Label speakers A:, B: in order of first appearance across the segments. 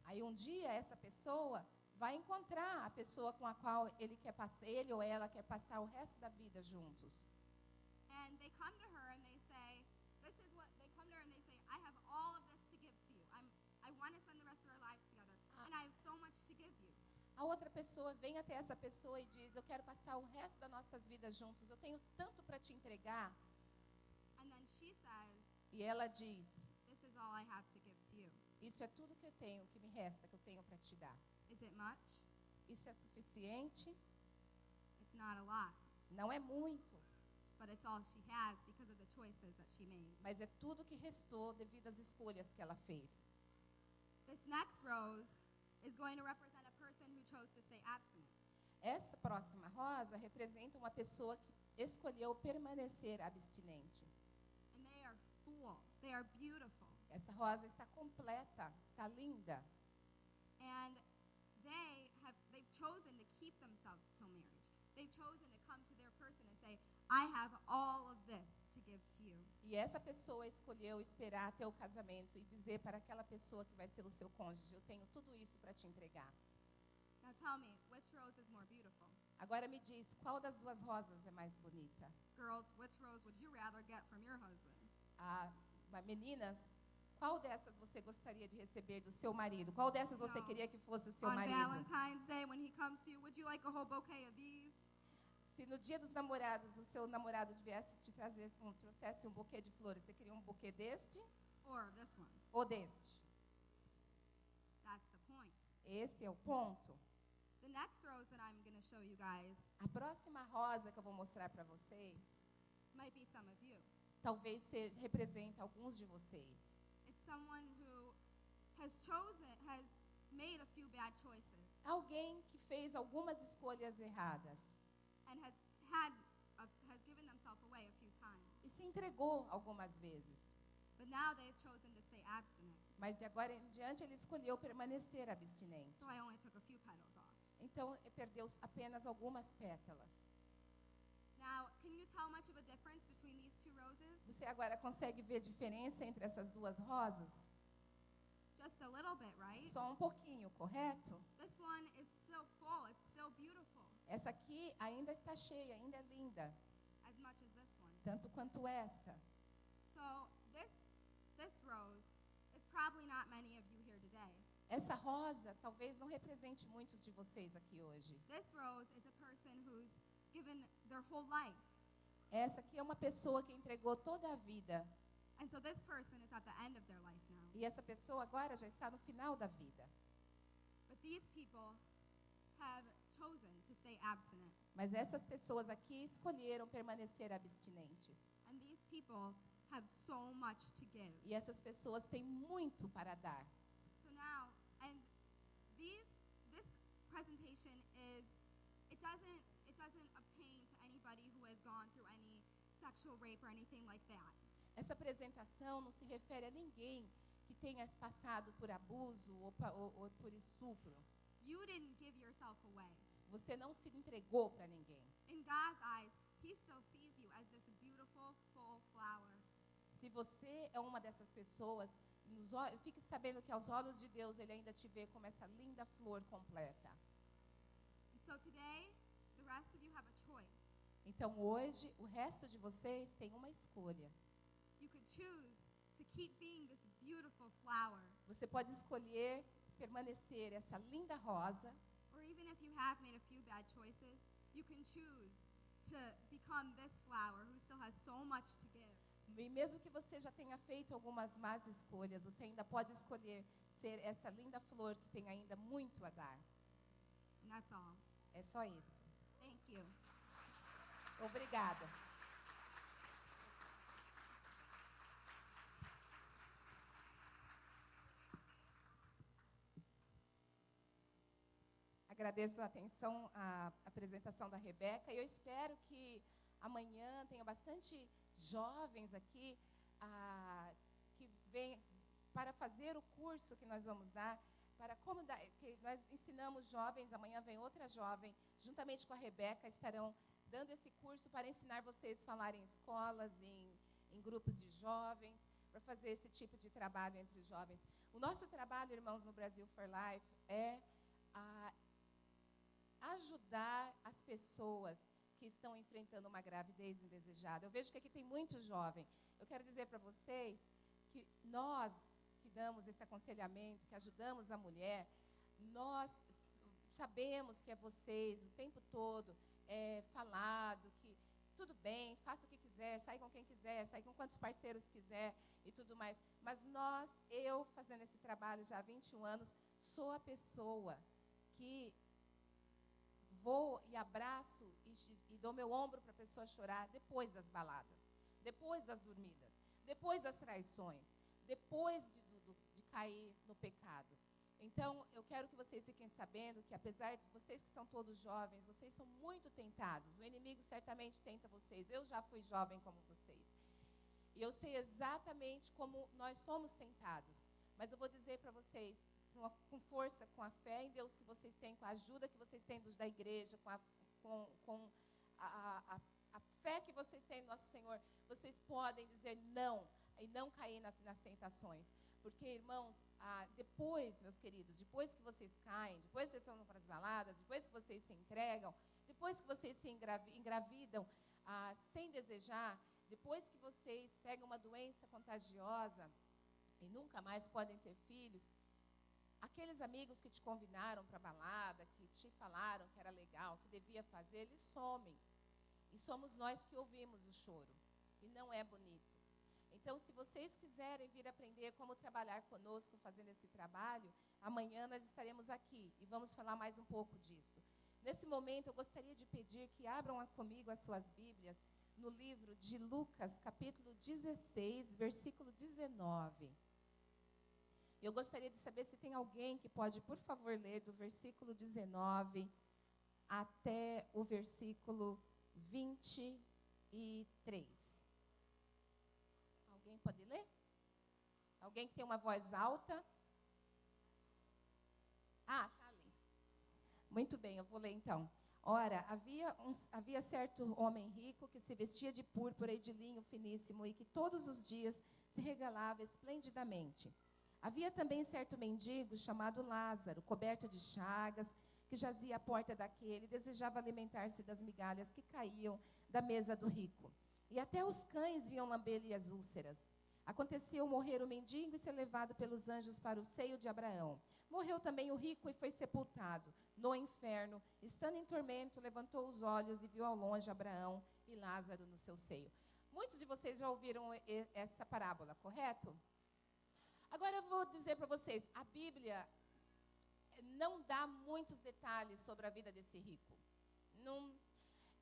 A: Aí um dia essa pessoa vai encontrar a pessoa com a qual ele ou ela quer passar o resto da vida juntos.
B: And they come to her and they say, they come to her and they say, I have all of this to give to you. I want to spend the rest of our lives together, and I have so much to give you.
A: A outra pessoa vem até essa pessoa e diz, eu quero passar o resto das nossas vidas juntos, eu tenho tanto para te entregar.
B: And then she says,
A: E ela diz,
B: this is all I have to give to you.
A: isso é tudo que eu tenho, que me resta, que eu tenho para te dar.
B: Is it much?
A: Isso é suficiente?
B: It's not a lot,
A: Não é muito,
B: but it's all she has because of the choices that she made.
A: mas é tudo que restou devido às escolhas que ela fez.
B: This next rose is going to represent a person who chose to stay abstinent.
A: Essa próxima rosa representa uma pessoa que escolheu permanecer abstinente.
B: And they are full. They are beautiful.
A: Essa rosa está completa, está linda.
B: And they've chosen to keep themselves till marriage. They've chosen to come to their person and say, I have all of this to give to you.
A: E essa pessoa escolheu esperar até o casamento e dizer para aquela pessoa que vai ser o seu cônjuge, eu tenho tudo isso para te entregar.
B: Now tell me, which rose is more beautiful?
A: Agora me diz, qual das duas rosas é mais bonita?
B: Girls, which rose would you rather get from your husband?
A: Mas meninas, qual dessas você gostaria de receber do seu marido? Qual dessas você
B: Não.
A: queria que fosse o seu
B: On
A: marido?
B: Valentine's Day, when he comes to you, would you like a whole bouquet of these?
A: Se no dia dos namorados o seu namorado trouxesse um buquê de flores, você queria um buquê deste
B: Or this one?
A: ou deste?
B: That's the point.
A: Esse é o ponto.
B: The next rose that I'm going to show you guys
A: A próxima rosa que eu vou mostrar para vocês,
B: might be some of you.
A: talvez represente alguns de vocês.
B: It's someone who has made a few bad choices
A: Alguém que fez algumas escolhas erradas
B: and has given themselves away a few times.
A: e se entregou algumas vezes.
B: But now they've chosen to stay abstinent.
A: Mas de agora em diante ele escolheu permanecer abstinente.
B: So I only took a few petals off.
A: Então perdeu apenas algumas pétalas.
B: Now, can you tell much of a difference between these two roses?
A: Você agora consegue ver diferença entre essas duas rosas?
B: Just a little bit, right?
A: Só um pouquinho, correto?
B: This one is still full. It's still beautiful,
A: Essa aqui ainda está cheia, ainda é linda,
B: as much as this one.
A: tanto quanto esta.
B: So this rose is probably not many of you here today.
A: Essa rosa talvez não represente muitos de vocês aqui hoje.
B: This rose is a person who's given their whole life.
A: Essa aqui é uma pessoa que entregou toda a vida.
B: And so this person is at the end of their life now.
A: E essa pessoa agora já está no final da vida.
B: But these people have chosen to stay abstinent.
A: Mas essas pessoas aqui escolheram permanecer abstinentes.
B: And these people have so much to give.
A: E essas pessoas têm muito para dar.
B: So now, and this presentation it doesn't obtain to anybody who has gone through any sexual rape or anything like that.
A: Essa apresentação não se refere a ninguém que tenha passado por abuso ou por estupro.
B: You didn't give yourself away.
A: Você não se entregou para ninguém.
B: In God's eyes, He still sees you as this beautiful, full flower.
A: Se você é uma dessas pessoas, fique sabendo que aos olhos de Deus Ele ainda te vê como essa linda flor completa.
B: And so today, the rest of you have a choice.
A: Então hoje, o resto de vocês tem uma escolha.
B: You could choose to keep being this beautiful flower,
A: Você pode escolher permanecer essa linda rosa,
B: or even if you have made a few bad choices, you can choose to become this flower who still has so much to give.
A: e mesmo que você já tenha feito algumas más escolhas, você ainda pode escolher ser essa linda flor que tem ainda muito a dar.
B: And that's all.
A: É só isso.
B: Thank you.
A: Obrigada. Agradeço a atenção à apresentação da Rebeca e eu espero que amanhã tenha bastante jovens aqui que venham para fazer o curso que nós vamos dar, que nós ensinamos jovens, amanhã vem outra jovem, juntamente com a Rebeca, estarão dando esse curso para ensinar vocês a falar em escolas, em grupos de jovens, para fazer esse tipo de trabalho entre os jovens. O nosso trabalho, irmãos, no Brasil for Life é ajudar as pessoas que estão enfrentando uma gravidez indesejada. Eu vejo que aqui tem muito jovem. Eu quero dizer para vocês que nós que damos esse aconselhamento, que ajudamos a mulher, nós sabemos que é vocês o tempo todo falado, que tudo bem, faça o que quiser, sai com quem quiser, sai com quantos parceiros quiser e tudo mais. Mas eu fazendo esse trabalho já há 21 anos, sou a pessoa que vou e abraço e dou meu ombro para a pessoa chorar depois das baladas, depois das dormidas, depois das traições, depois de cair no pecado. Então, eu quero que vocês fiquem sabendo que, apesar de vocês que são todos jovens, vocês são muito tentados. O inimigo certamente tenta vocês. Eu já fui jovem como vocês. E eu sei exatamente como nós somos tentados. Mas eu vou dizer para vocês, com força, com a fé em Deus que vocês têm, com a ajuda que vocês têm da igreja, com a fé que vocês têm no nosso Senhor, vocês podem dizer não e não cair nas tentações. Porque, irmãos, depois, meus queridos, depois que vocês caem, depois que vocês vão para as baladas, depois que vocês se entregam, depois que vocês se engravidam sem desejar, depois que vocês pegam uma doença contagiosa e nunca mais podem ter filhos, aqueles amigos que te convidaram para a balada, que te falaram que era legal, que devia fazer, eles somem. E somos nós que ouvimos o choro. E não é bonito. Então, se vocês quiserem vir aprender como trabalhar conosco fazendo esse trabalho, amanhã nós estaremos aqui e vamos falar mais um pouco disso. Nesse momento, eu gostaria de pedir que abram comigo as suas Bíblias no livro de Lucas, capítulo 16, versículo 19. Eu gostaria de saber se tem alguém que pode, por favor, ler do versículo 19 até o versículo 23. Alguém pode ler? Alguém que tem uma voz alta? Está ali. Muito bem, eu vou ler então. Ora, havia certo homem rico que se vestia de púrpura e de linho finíssimo e que todos os dias se regalava esplendidamente. Havia também certo mendigo chamado Lázaro, coberto de chagas, que jazia à porta daquele e desejava alimentar-se das migalhas que caíam da mesa do rico. E até os cães vinham lamber-lhe as úlceras. Aconteceu morrer o mendigo e ser levado pelos anjos para o seio de Abraão. Morreu também o rico e foi sepultado no inferno. Estando em tormento, levantou os olhos e viu ao longe Abraão e Lázaro no seu seio. Muitos de vocês já ouviram essa parábola, correto? Agora eu vou dizer para vocês, a Bíblia não dá muitos detalhes sobre a vida desse rico.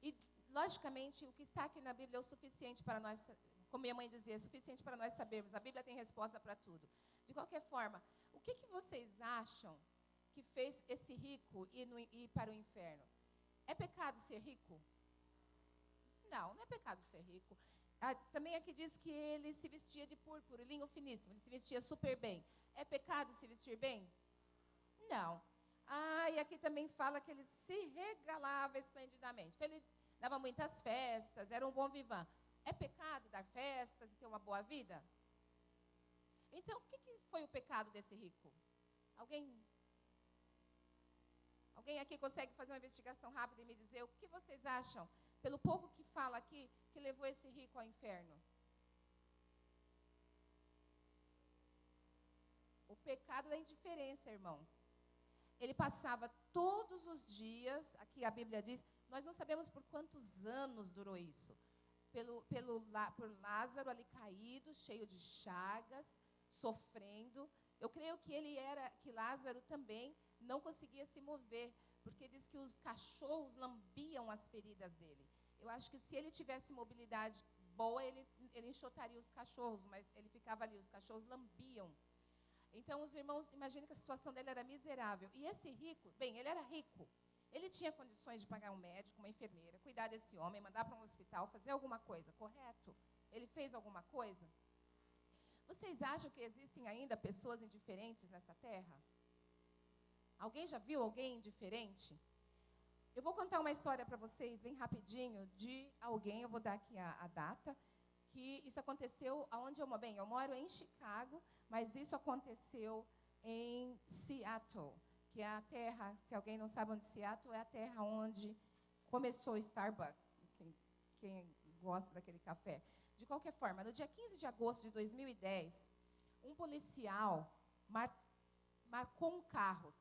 A: E, logicamente, o que está aqui na Bíblia é o suficiente para nós, como minha mãe dizia, é suficiente para nós sabermos. A Bíblia tem resposta para tudo. De qualquer forma, o que vocês acham que fez esse rico ir para o inferno? É pecado ser rico? Não é pecado ser rico. Também aqui diz que ele se vestia de púrpura, linho finíssimo, ele se vestia super bem. É pecado se vestir bem? Não. E aqui também fala que ele se regalava esplendidamente. Então ele dava muitas festas, era um bom vivant. É pecado dar festas e ter uma boa vida? Então, o que foi o pecado desse rico? Alguém aqui consegue fazer uma investigação rápida e me dizer o que vocês acham, pelo pouco que fala aqui, que levou esse rico ao inferno? O pecado da indiferença, irmãos. Ele passava todos os dias, aqui a Bíblia diz, nós não sabemos por quantos anos durou isso. Por Lázaro ali caído, cheio de chagas, sofrendo. Eu creio que Lázaro também não conseguia se mover, porque diz que os cachorros lambiam as feridas dele. Eu acho que se ele tivesse mobilidade boa, ele enxotaria os cachorros, mas ele ficava ali, os cachorros lambiam. Então, os irmãos, imaginem que a situação dele era miserável. E esse rico, ele era rico. Ele tinha condições de pagar um médico, uma enfermeira, cuidar desse homem, mandar para um hospital, fazer alguma coisa, correto? Ele fez alguma coisa? Vocês acham que existem ainda pessoas indiferentes nessa terra? Alguém já viu alguém indiferente? Eu vou contar uma história para vocês, bem rapidinho, de alguém, eu vou dar aqui a data, que isso aconteceu aonde eu moro. Bem, eu moro em Chicago, mas isso aconteceu em Seattle, que é a terra, se alguém não sabe onde Seattle, é a terra onde começou o Starbucks, quem gosta daquele café. De qualquer forma, no dia 15 de agosto de 2010, um policial marcou um carro.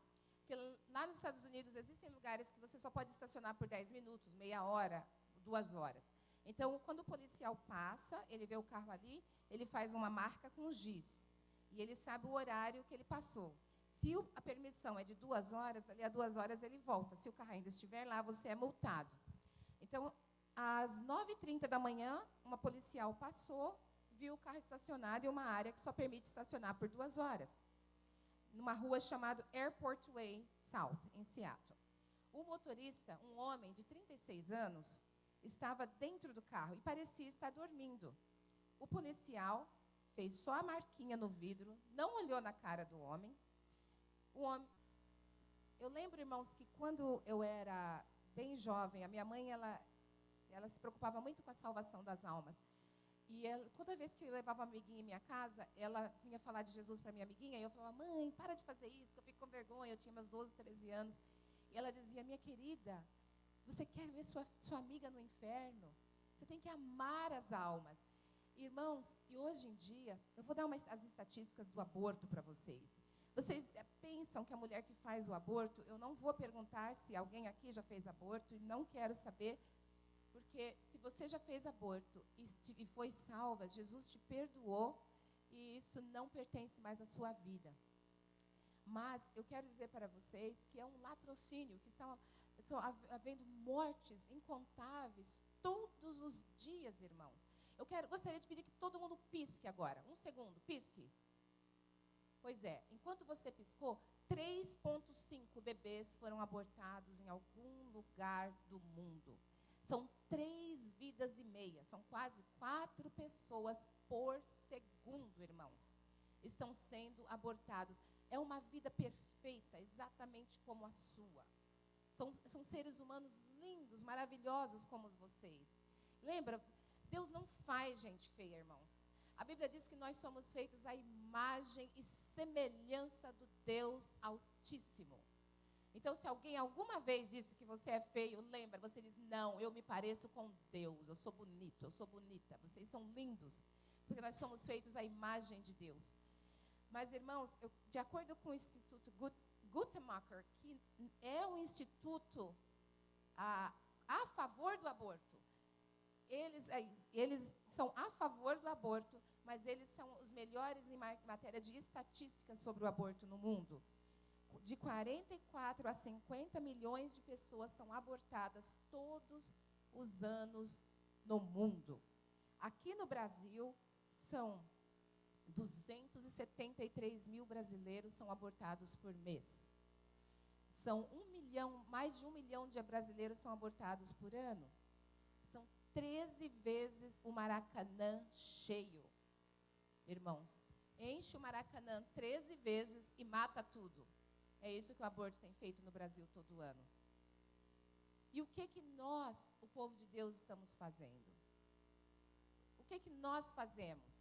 A: Porque lá nos Estados Unidos existem lugares que você só pode estacionar por 10 minutos, meia hora, 2 horas. Então, quando o policial passa, ele vê o carro ali, ele faz uma marca com giz. E ele sabe o horário que ele passou. Se a permissão é de 2 horas, dali a 2 horas ele volta. Se o carro ainda estiver lá, você é multado. Então, às 9h30 da manhã, uma policial passou, viu o carro estacionado em uma área que só permite estacionar por 2 horas. Numa rua chamada Airport Way South, em Seattle. O motorista, um homem de 36 anos, estava dentro do carro e parecia estar dormindo. O policial fez só a marquinha no vidro, não olhou na cara do homem. Eu lembro, irmãos, que quando eu era bem jovem, a minha mãe, ela se preocupava muito com a salvação das almas. E toda vez que eu levava uma amiguinha em minha casa, ela vinha falar de Jesus para minha amiguinha, e eu falava, mãe, para de fazer isso, que eu fico com vergonha, eu tinha meus 12, 13 anos. E ela dizia, minha querida, você quer ver sua amiga no inferno? Você tem que amar as almas. Irmãos, e hoje em dia, eu vou dar as estatísticas do aborto para vocês. Vocês pensam que a mulher que faz o aborto, eu não vou perguntar se alguém aqui já fez aborto, e não quero saber, porque se você já fez aborto e foi salva, Jesus te perdoou, e isso não pertence mais à sua vida. Mas eu quero dizer para vocês que é um latrocínio, que estão havendo mortes incontáveis todos os dias, irmãos. Gostaria de pedir que todo mundo pisque agora. 1 segundo, pisque. Pois é, enquanto você piscou, 3,5 bebês foram abortados em algum lugar do mundo. São 3 vidas e meia, são quase 4 pessoas por segundo, irmãos, estão sendo abortados. É uma vida perfeita, exatamente como a sua. São seres humanos lindos, maravilhosos como vocês. Lembra, Deus não faz gente feia, irmãos. A Bíblia diz que nós somos feitos à imagem e semelhança do Deus Altíssimo. Então, se alguém alguma vez disse que você é feio, lembra, você diz, não, eu me pareço com Deus, eu sou bonito, eu sou bonita, vocês são lindos, porque nós somos feitos à imagem de Deus. Mas, irmãos, de acordo com o Instituto Guttmacher, que é um instituto a favor do aborto, eles são a favor do aborto, mas eles são os melhores em matéria de estatísticas sobre o aborto no mundo. De 44 a 50 milhões de pessoas são abortadas todos os anos no mundo. Aqui no Brasil, são 273 mil brasileiros são abortados por mês. São mais de 1 milhão de brasileiros são abortados por ano. São 13 vezes o Maracanã cheio. Irmãos, enche o Maracanã 13 vezes e mata tudo. É isso que o aborto tem feito no Brasil todo ano. E o que nós, o povo de Deus, estamos fazendo? O que nós fazemos?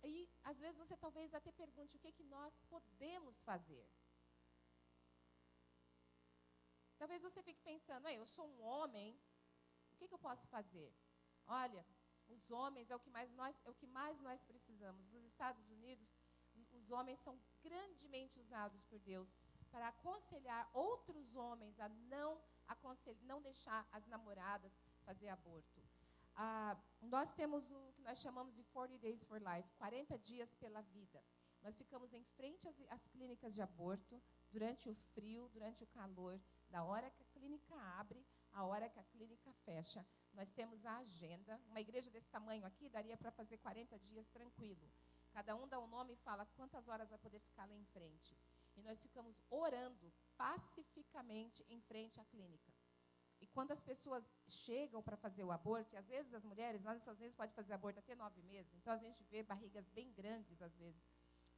A: E, às vezes, você talvez até pergunte o que nós podemos fazer. Talvez você fique pensando, eu sou um homem, o que eu posso fazer? Olha, os homens é o que mais nós precisamos. Nos Estados Unidos, os homens são grandemente usados por Deus para aconselhar outros homens a não deixar as namoradas fazer aborto. Nós temos o que nós chamamos de 40 Days for Life, 40 dias pela vida. Nós ficamos em frente às clínicas de aborto, durante o frio, durante o calor, da hora que a clínica abre, a hora que a clínica fecha. Nós temos a agenda. Uma igreja desse tamanho aqui daria para fazer 40 dias tranquilo. Cada um dá um nome e fala quantas horas vai poder ficar lá em frente. E nós ficamos orando pacificamente em frente à clínica. E quando as pessoas chegam para fazer o aborto, e às vezes as mulheres, lá nos Estados Unidos, podem fazer aborto até 9 meses, então a gente vê barrigas bem grandes às vezes.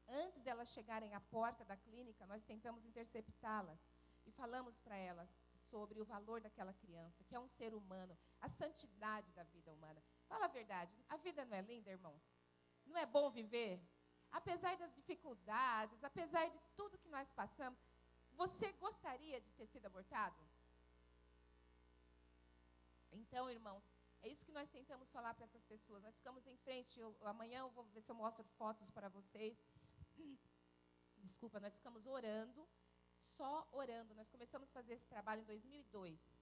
A: Antes delas chegarem à porta da clínica, nós tentamos interceptá-las e falamos para elas sobre o valor daquela criança, que é um ser humano, a santidade da vida humana. Fala a verdade. A vida não é linda, irmãos? Não é bom viver? Apesar das dificuldades, apesar de tudo que nós passamos, você gostaria de ter sido abortado? Então, irmãos, é isso que nós tentamos falar para essas pessoas. Nós ficamos em frente, amanhã eu vou ver se eu mostro fotos para vocês. Desculpa, nós ficamos orando, só orando. Nós começamos a fazer esse trabalho em 2002.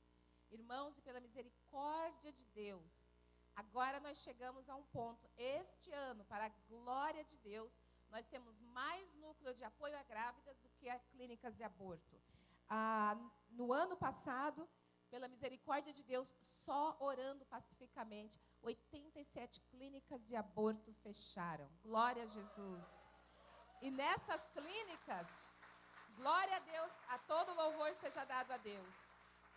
A: Irmãos, e pela misericórdia de Deus, agora nós chegamos a um ponto. Este ano, para a glória de Deus, nós temos mais núcleo de apoio a grávidas do que a clínicas de aborto. No ano passado, pela misericórdia de Deus, só orando pacificamente, 87 clínicas de aborto fecharam. Glória a Jesus. E nessas clínicas, glória a Deus, a todo louvor seja dado a Deus.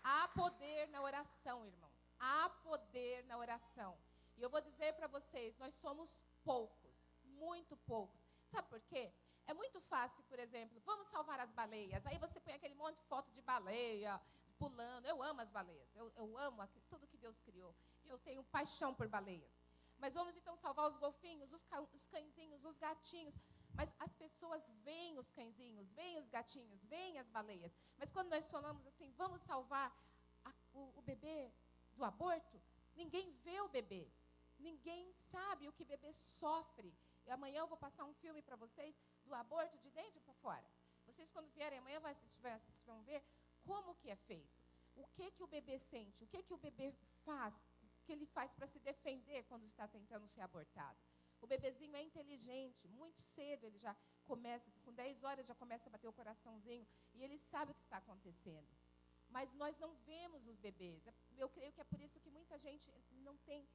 A: Há poder na oração, irmãos. Há poder na oração. E eu vou dizer para vocês, nós somos poucos, muito poucos. Sabe por quê? É muito fácil, por exemplo, vamos salvar as baleias. Aí você põe aquele monte de foto de baleia, pulando. Eu amo as baleias. Eu amo tudo que Deus criou. Eu tenho paixão por baleias. Mas vamos então salvar os golfinhos, os cãezinhos, os gatinhos. Mas as pessoas veem os cãezinhos, veem os gatinhos, veem as baleias. Mas quando nós falamos assim, vamos salvar o bebê do aborto, ninguém vê o bebê. Ninguém sabe o que o bebê sofre. E amanhã eu vou passar um filme para vocês do aborto de dentro para fora. Vocês, quando vierem amanhã, vão ver como que é feito. O que o bebê sente, o que o bebê faz, o que ele faz para se defender quando está tentando ser abortado. O bebezinho é inteligente, muito cedo ele já começa, com 10 horas já começa a bater o coraçãozinho, e ele sabe o que está acontecendo. Mas nós não vemos os bebês. Eu creio que é por isso que muita gente não tem,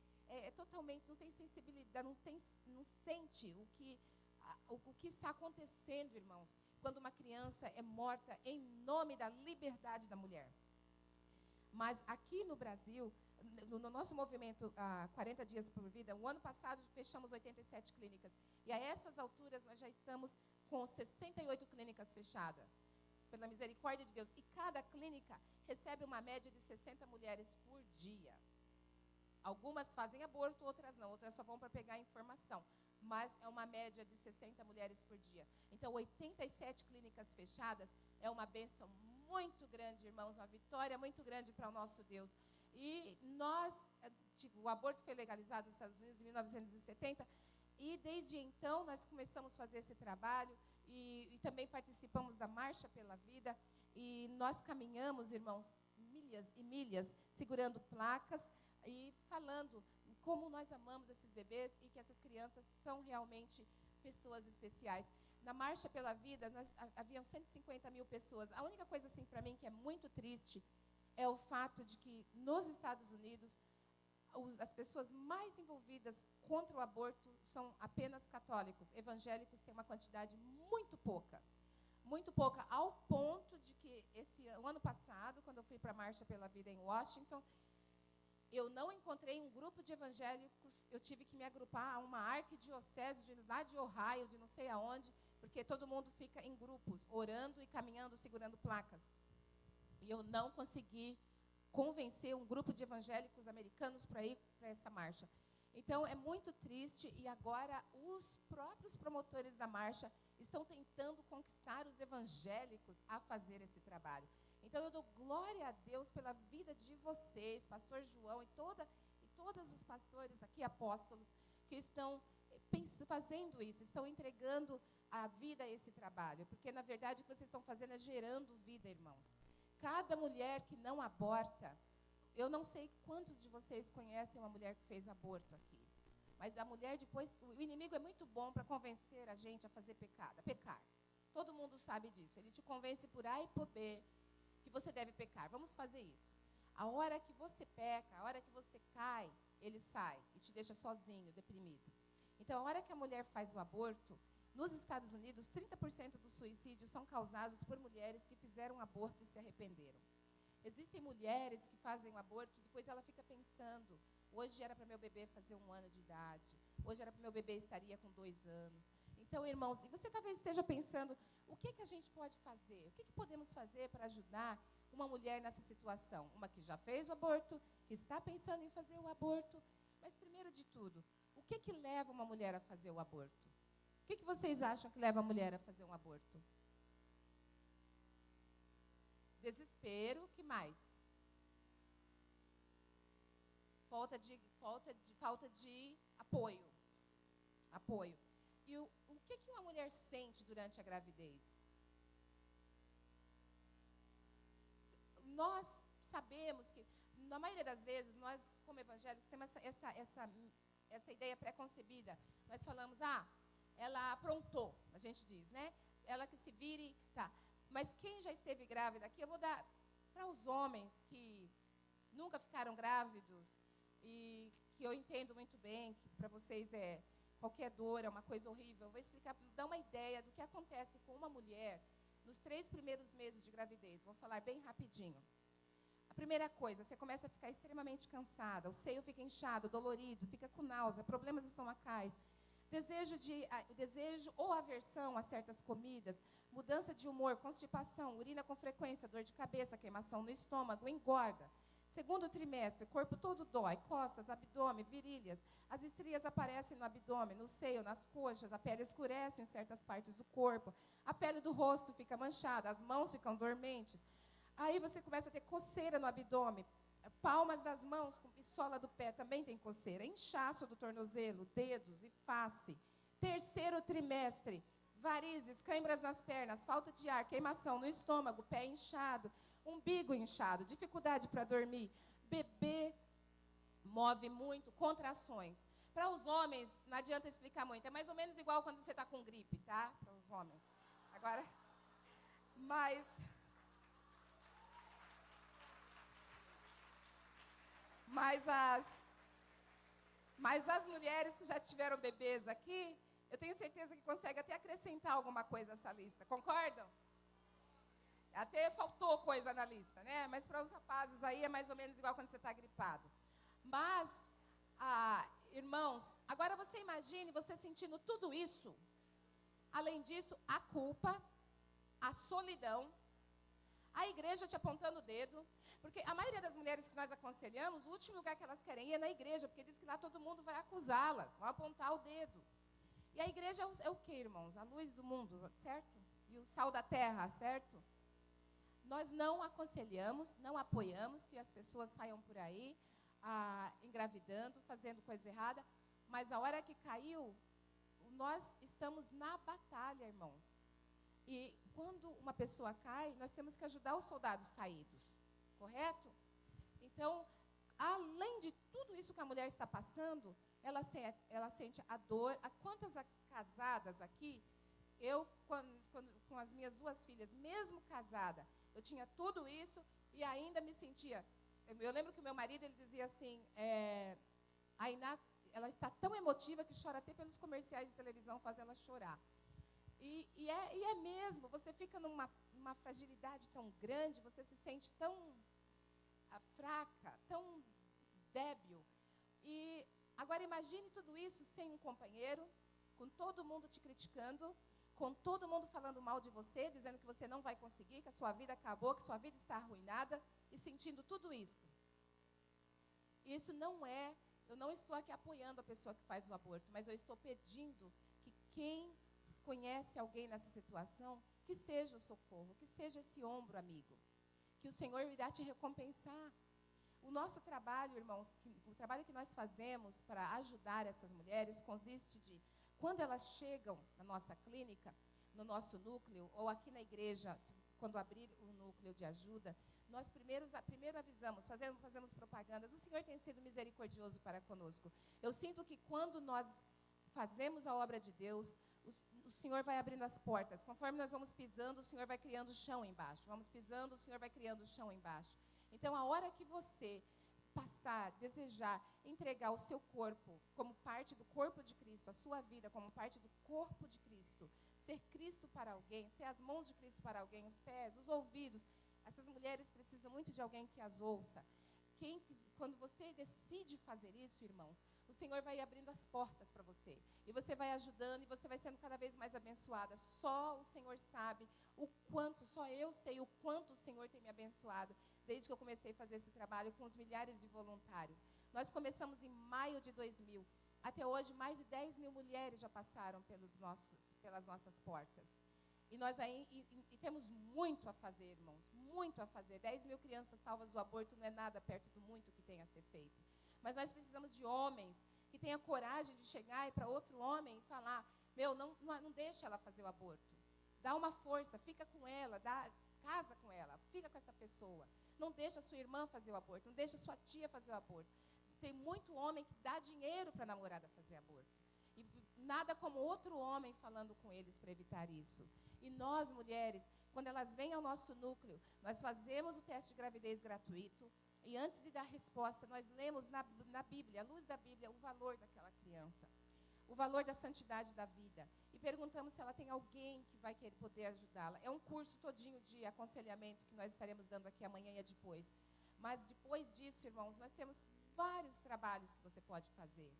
A: totalmente, não tem sensibilidade, não sente o que está acontecendo, irmãos, quando uma criança é morta em nome da liberdade da mulher. Mas aqui no Brasil, no nosso movimento 40 Dias por Vida, o ano passado fechamos 87 clínicas. E a essas alturas nós já estamos com 68 clínicas fechadas, pela misericórdia de Deus. E cada clínica recebe uma média de 60 mulheres por dia. Algumas fazem aborto, outras não. Outras só vão para pegar informação. Mas é uma média de 60 mulheres por dia. Então, 87 clínicas fechadas é uma bênção muito grande, irmãos, uma vitória muito grande para o nosso Deus. E o aborto foi legalizado nos Estados Unidos em 1970, e desde então nós começamos a fazer esse trabalho e também participamos da Marcha pela Vida, e nós caminhamos, irmãos, milhas e milhas, segurando placas e falando como nós amamos esses bebês e que essas crianças são realmente pessoas especiais. Na Marcha pela Vida, haviam 150 mil pessoas. A única coisa, assim, para mim, que é muito triste, é o fato de que, nos Estados Unidos, as pessoas mais envolvidas contra o aborto são apenas católicos. Evangélicos têm uma quantidade muito pouca, ao ponto de que, o ano passado, quando eu fui para a Marcha pela Vida em Washington, eu não encontrei um grupo de evangélicos, eu tive que me agrupar a uma arquidiocese lá de Ohio, de não sei aonde, porque todo mundo fica em grupos, orando e caminhando, segurando placas. E eu não consegui convencer um grupo de evangélicos americanos para ir para essa marcha. Então, é muito triste, e agora os próprios promotores da marcha estão tentando conquistar os evangélicos a fazer esse trabalho. Então, eu dou glória a Deus pela vida de vocês, pastor João e todos os pastores aqui, apóstolos, que estão fazendo isso, estão entregando a vida a esse trabalho. Porque, na verdade, o que vocês estão fazendo é gerando vida, irmãos. Cada mulher que não aborta, eu não sei quantos de vocês conhecem uma mulher que fez aborto aqui. Mas a mulher depois, o inimigo é muito bom para convencer a gente a fazer pecar. Todo mundo sabe disso. Ele te convence por A e por B que você deve pecar. Vamos fazer isso. A hora que você peca, a hora que você cai, ele sai e te deixa sozinho, deprimido. Então, a hora que a mulher faz o aborto, nos Estados Unidos, 30% dos suicídios são causados por mulheres que fizeram aborto e se arrependeram. Existem mulheres que fazem o aborto, depois ela fica pensando, hoje era para meu bebê fazer 1 ano de idade, hoje era para meu bebê estaria com 2 anos. Então, irmãos, e você talvez esteja pensando, o que a gente pode fazer? O que podemos fazer para ajudar uma mulher nessa situação? Uma que já fez o aborto, que está pensando em fazer o aborto. Mas primeiro de tudo, o que leva uma mulher a fazer o aborto? O que vocês acham que leva a mulher a fazer um aborto? Desespero, que mais? Falta de apoio. Apoio. E o que uma mulher sente durante a gravidez? Nós sabemos que, na maioria das vezes, nós, como evangélicos, temos essa ideia pré-concebida. Nós falamos, ela aprontou, a gente diz, né? Ela que se vire, tá. Mas quem já esteve grávida aqui, eu vou dar para os homens que nunca ficaram grávidos e que eu entendo muito bem, que para vocês qualquer dor é uma coisa horrível. Eu vou explicar, dar uma ideia do que acontece com uma mulher nos 3 primeiros meses de gravidez. Vou falar bem rapidinho. A primeira coisa, você começa a ficar extremamente cansada, o seio fica inchado, dolorido, fica com náusea, problemas estomacais, desejo ou aversão a certas comidas, mudança de humor, constipação, urina com frequência, dor de cabeça, queimação no estômago, engorda. Segundo trimestre, corpo todo dói, costas, abdômen, virilhas. As estrias aparecem no abdômen, no seio, nas coxas, a pele escurece em certas partes do corpo, a pele do rosto fica manchada, as mãos ficam dormentes. Aí você começa a ter coceira no abdômen, palmas das mãos e sola do pé também tem coceira, inchaço do tornozelo, dedos e face. Terceiro trimestre, varizes, câimbras nas pernas, falta de ar, queimação no estômago, pé inchado, umbigo inchado, dificuldade para dormir, bebê move muito, contrações. Para os homens, não adianta explicar muito, é mais ou menos igual quando você está com gripe, tá? Para os homens. Agora, mas as mulheres que já tiveram bebês aqui, eu tenho certeza que consegue até acrescentar alguma coisa a essa lista. Concordam? Até faltou coisa na lista, né? Mas para os rapazes aí é mais ou menos igual quando você está gripado. Mas, irmãos, agora você imagine você sentindo tudo isso. Além disso, a culpa, a solidão, a igreja te apontando o dedo. Porque a maioria das mulheres que nós aconselhamos, o último lugar que elas querem ir é na igreja, porque diz que lá todo mundo vai acusá-las, vai apontar o dedo. E a igreja é o quê, irmãos? A luz do mundo, certo? E o sal da terra, certo? Nós não aconselhamos, não apoiamos que as pessoas saiam por aí engravidando, fazendo coisa errada, mas a hora que caiu, nós estamos na batalha, irmãos. E quando uma pessoa cai, nós temos que ajudar os soldados caídos, correto? Então, além de tudo isso que a mulher está passando, ela sente a dor. Quantas casadas aqui, eu, com as minhas 2 filhas, mesmo casada, eu tinha tudo isso e ainda me sentia... Eu lembro que o meu marido, ele dizia assim, a Iná, ela está tão emotiva que chora até pelos comerciais de televisão, faz ela chorar. E é mesmo, você fica numa fragilidade tão grande, você se sente tão fraca, tão débil. E agora imagine tudo isso sem um companheiro, com todo mundo te criticando, com todo mundo falando mal de você, dizendo que você não vai conseguir, que a sua vida acabou, que sua vida está arruinada, e sentindo tudo isso. Isso eu não estou aqui apoiando a pessoa que faz o aborto, mas eu estou pedindo que quem conhece alguém nessa situação, que seja o socorro, que seja esse ombro amigo, que o Senhor irá te recompensar. O nosso trabalho, irmãos, o trabalho que nós fazemos para ajudar essas mulheres consiste de, quando elas chegam na nossa clínica, no nosso núcleo, ou aqui na igreja, quando abrir o núcleo de ajuda, nós primeiro avisamos, fazemos propagandas. O Senhor tem sido misericordioso para conosco. Eu sinto que quando nós fazemos a obra de Deus, o Senhor vai abrindo as portas. Conforme nós vamos pisando, o Senhor vai criando o chão embaixo. Vamos pisando, o Senhor vai criando o chão embaixo. Então, a hora que você passar, desejar, entregar o seu corpo como parte do corpo de Cristo, a sua vida como parte do corpo de Cristo, ser Cristo para alguém, ser as mãos de Cristo para alguém, os pés, os ouvidos, essas mulheres precisam muito de alguém que as ouça. Quando você decide fazer isso, irmãos, o Senhor vai abrindo as portas para você. E você vai ajudando e você vai sendo cada vez mais abençoada. Só o Senhor sabe o quanto, só eu sei o quanto o Senhor tem me abençoado desde que eu comecei a fazer esse trabalho com os milhares de voluntários. Nós começamos em maio de 2000. Até hoje, mais de 10 mil mulheres já passaram pelas nossas portas. E nós temos muito a fazer, irmãos, muito a fazer. 10 mil crianças salvas do aborto não é nada perto do muito que tem a ser feito. Mas nós precisamos de homens que tenham coragem de chegar para outro homem e falar, não deixa ela fazer o aborto. Dá uma força, fica com ela, casa com ela, fica com essa pessoa. Não deixa sua irmã fazer o aborto, não deixa sua tia fazer o aborto. Tem muito homem que dá dinheiro para a namorada fazer aborto. E nada como outro homem falando com eles para evitar isso. E nós, mulheres, quando elas vêm ao nosso núcleo, nós fazemos o teste de gravidez gratuito. E antes de dar resposta, nós lemos na Bíblia, à luz da Bíblia, o valor daquela criança. O valor da santidade da vida. E perguntamos se ela tem alguém que vai poder ajudá-la. É um curso todinho de aconselhamento que nós estaremos dando aqui amanhã e depois. Mas depois disso, irmãos, nós temos vários trabalhos que você pode fazer.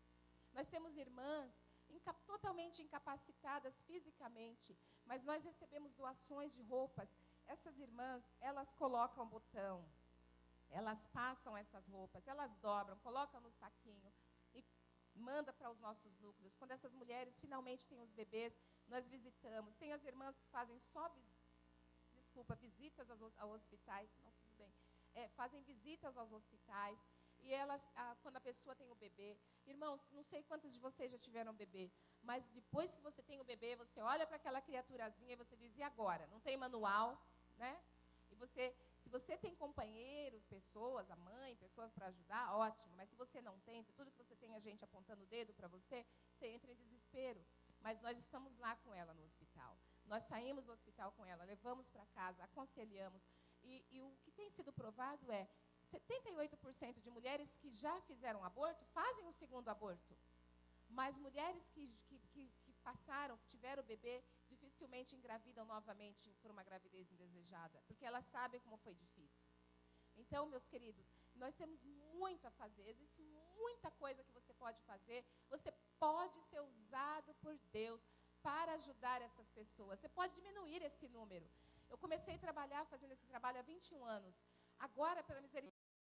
A: Nós temos irmãs totalmente incapacitadas fisicamente, mas nós recebemos doações de roupas. Essas irmãs, elas colocam botão, elas passam essas roupas, elas dobram, colocam no saquinho e manda para os nossos núcleos. Quando essas mulheres finalmente têm os bebês, nós visitamos. Tem as irmãs que fazem visitas aos hospitais. Não, tudo bem. Fazem visitas aos hospitais. E elas, quando a pessoa tem o bebê, irmãos, não sei quantos de vocês já tiveram bebê, mas depois que você tem o bebê, você olha para aquela criaturazinha e você diz, e agora? Não tem manual, né? E se você tem companheiros, pessoas, a mãe, pessoas para ajudar, ótimo. Mas se você não tem, se tudo que você tem é gente apontando o dedo para você, você entra em desespero. Mas nós estamos lá com ela no hospital. Nós saímos do hospital com ela, levamos para casa, aconselhamos. E o que tem sido provado 78% de mulheres que já fizeram aborto fazem o segundo aborto. Mas mulheres que passaram, que tiveram o bebê, dificilmente engravidam novamente por uma gravidez indesejada, porque elas sabem como foi difícil. Então, meus queridos, nós temos muito a fazer, existe muita coisa que você pode fazer, você pode ser usado por Deus para ajudar essas pessoas, você pode diminuir esse número. Eu comecei a trabalhar, fazendo esse trabalho há 21 anos. Agora, pela misericórdia